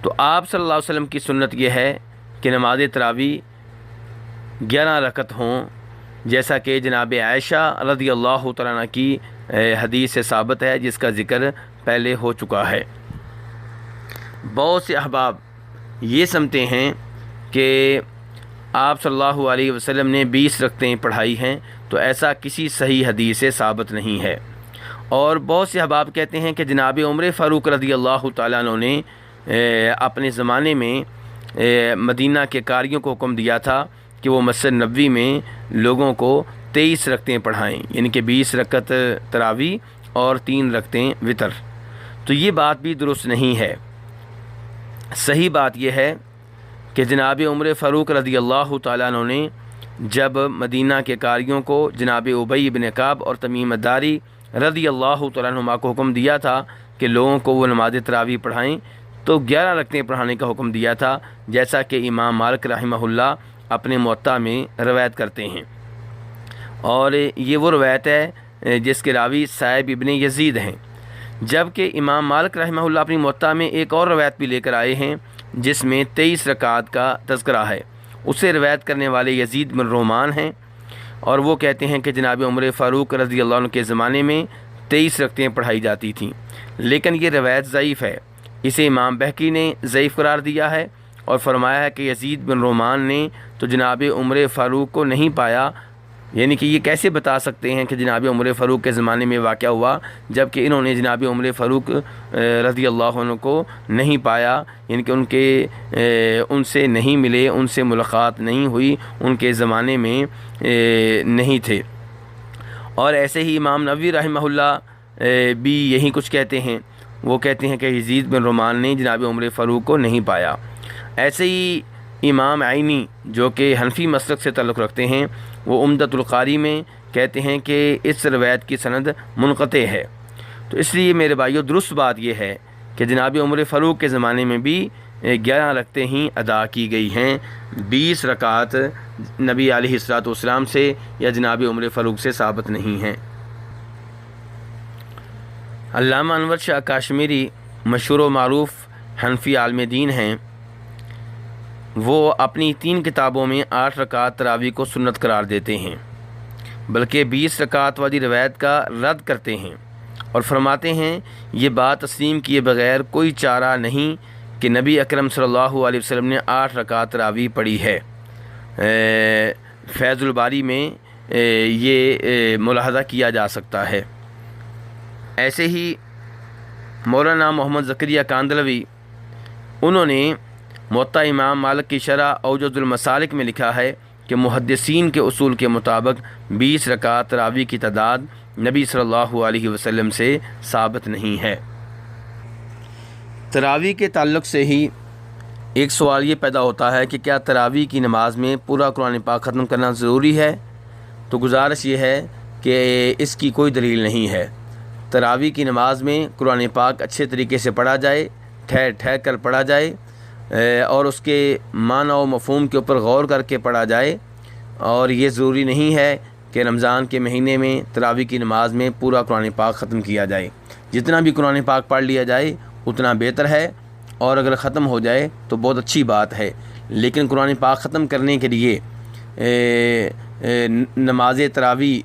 تو آپ صلی اللہ علیہ وسلم کی سنت یہ ہے کہ نماز تراویح 11 رکعت ہوں، جیسا کہ جناب عائشہ رضی اللہ تعالیٰ عنہ کی حدیث سے ثابت ہے، جس کا ذکر پہلے ہو چکا ہے۔ بہت سے احباب یہ سمجھتے ہیں کہ آپ صلی اللہ علیہ وسلم نے 20 رکعتیں پڑھائی ہیں، تو ایسا کسی صحیح حدیث سے ثابت نہیں ہے۔ اور بہت سے احباب کہتے ہیں کہ جناب عمر فاروق رضی اللہ تعالیٰ عنہ نے اپنے زمانے میں مدینہ کے قاریوں کو حکم دیا تھا کہ وہ مسجد نبوی میں لوگوں کو 23 رکعتیں پڑھائیں، یعنی کہ 20 رکعت تراویح اور 3 رکعتیں وتر۔ تو یہ بات بھی درست نہیں ہے۔ صحیح بات یہ ہے کہ جناب عمر فاروق رضی اللہ تعالیٰ عنہ نے جب مدینہ کے قاریوں کو جناب ابی بن کعب اور تمیم الداری رضی اللہ تعالیٰ عنہما کو حکم دیا تھا کہ لوگوں کو وہ نماز تراویح پڑھائیں، تو 11 رکعتیں پڑھانے کا حکم دیا تھا، جیسا کہ امام مالک رحمہ اللہ اپنے موطا میں روایت کرتے ہیں۔ اور یہ وہ روایت ہے جس کے راوی صائب ابن یزید ہیں، جبکہ امام مالک رحمہ اللہ اپنی موطا میں ایک اور روایت بھی لے کر آئے ہیں جس میں 23 رکعات کا تذکرہ ہے۔ اسے روایت کرنے والے یزید بن رومان ہیں، اور وہ کہتے ہیں کہ جناب عمر فاروق رضی اللہ عنہ کے زمانے میں 23 رکعتیں پڑھائی جاتی تھیں، لیکن یہ روایت ضعیف ہے۔ اسے امام بہقی نے ضعیف قرار دیا ہے اور فرمایا ہے کہ یزید بن رومان نے تو جناب عمر فاروق کو نہیں پایا، یعنی کہ یہ کیسے بتا سکتے ہیں کہ جناب عمر فاروق کے زمانے میں واقعہ ہوا، جبکہ انہوں نے جناب عمر فاروق رضی اللہ عنہ کو نہیں پایا، یعنی کہ ان سے نہیں ملے، ان سے ملاقات نہیں ہوئی، ان کے زمانے میں نہیں تھے۔ اور ایسے ہی امام نووی رحمہ اللہ بھی یہی کچھ کہتے ہیں، وہ کہتے ہیں کہ یزید بن رومان نے جناب عمر فاروق کو نہیں پایا۔ ایسے ہی امام عینی جو کہ حنفی مسلک سے تعلق رکھتے ہیں، وہ عمدۃ القاری میں کہتے ہیں کہ اس روایت کی سند منقطع ہے۔ تو اس لیے میرے بھائیو درست بات یہ ہے کہ جناب عمر فاروق کے زمانے میں بھی 11 رکعتیں ہی ادا کی گئی ہیں، 20 رکعات نبی علیہ الصلوۃ والسلام سے یا جناب عمر فاروق سے ثابت نہیں ہیں۔ علامہ انور شاہ کاشمیری مشہور و معروف حنفی عالم دین ہیں، وہ اپنی 3 کتابوں میں 8 رکعات تراویح کو سنت قرار دیتے ہیں، بلکہ 20 رکعات والی روایت کا رد کرتے ہیں اور فرماتے ہیں یہ بات تسلیم کیے بغیر کوئی چارہ نہیں کہ نبی اکرم صلی اللہ علیہ وسلم نے 8 رکعات تراویح پڑھی ہے۔ فیض الباری میں یہ ملاحظہ کیا جا سکتا ہے۔ ایسے ہی مولانا محمد زکریا کاندلوی، انہوں نے موطا امام مالک کی شرح اوجز المسالک میں لکھا ہے کہ محدثین کے اصول کے مطابق 20 رکعات تراویح کی تعداد نبی صلی اللہ علیہ وسلم سے ثابت نہیں ہے۔ تراویح کے تعلق سے ہی ایک سوال یہ پیدا ہوتا ہے کہ کیا تراویح کی نماز میں پورا قرآن پاک ختم کرنا ضروری ہے؟ تو گزارش یہ ہے کہ اس کی کوئی دلیل نہیں ہے۔ تراویح کی نماز میں قرآن پاک اچھے طریقے سے پڑھا جائے، ٹھہر ٹھہر کر پڑھا جائے، اور اس کے معنی و مفہوم کے اوپر غور کر کے پڑھا جائے، اور یہ ضروری نہیں ہے کہ رمضان کے مہینے میں تراویح کی نماز میں پورا قرآن پاک ختم کیا جائے۔ جتنا بھی قرآن پاک پڑھ لیا جائے اتنا بہتر ہے، اور اگر ختم ہو جائے تو بہت اچھی بات ہے، لیکن قرآن پاک ختم کرنے کے لیے نماز تراویح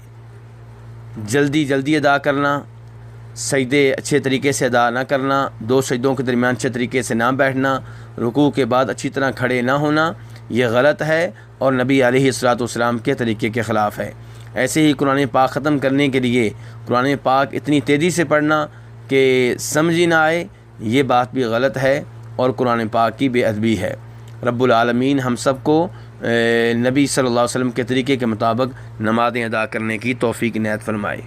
جلدی ادا کرنا، سجدے اچھے طریقے سے ادا نہ کرنا، 2 سجدوں کے درمیان اچھے طریقے سے نہ بیٹھنا، رکوع کے بعد اچھی طرح کھڑے نہ ہونا، یہ غلط ہے اور نبی علیہ الصلوۃ والسلام کے طریقے کے خلاف ہے۔ ایسے ہی قرآن پاک ختم کرنے کے لیے قرآن پاک اتنی تیزی سے پڑھنا کہ سمجھ ہی نہ آئے، یہ بات بھی غلط ہے اور قرآن پاک کی بے ادبی ہے۔ رب العالمین ہم سب کو نبی صلی اللہ علیہ وسلم کے طریقے کے مطابق نمازیں ادا کرنے کی توفیق عنایت فرمائے۔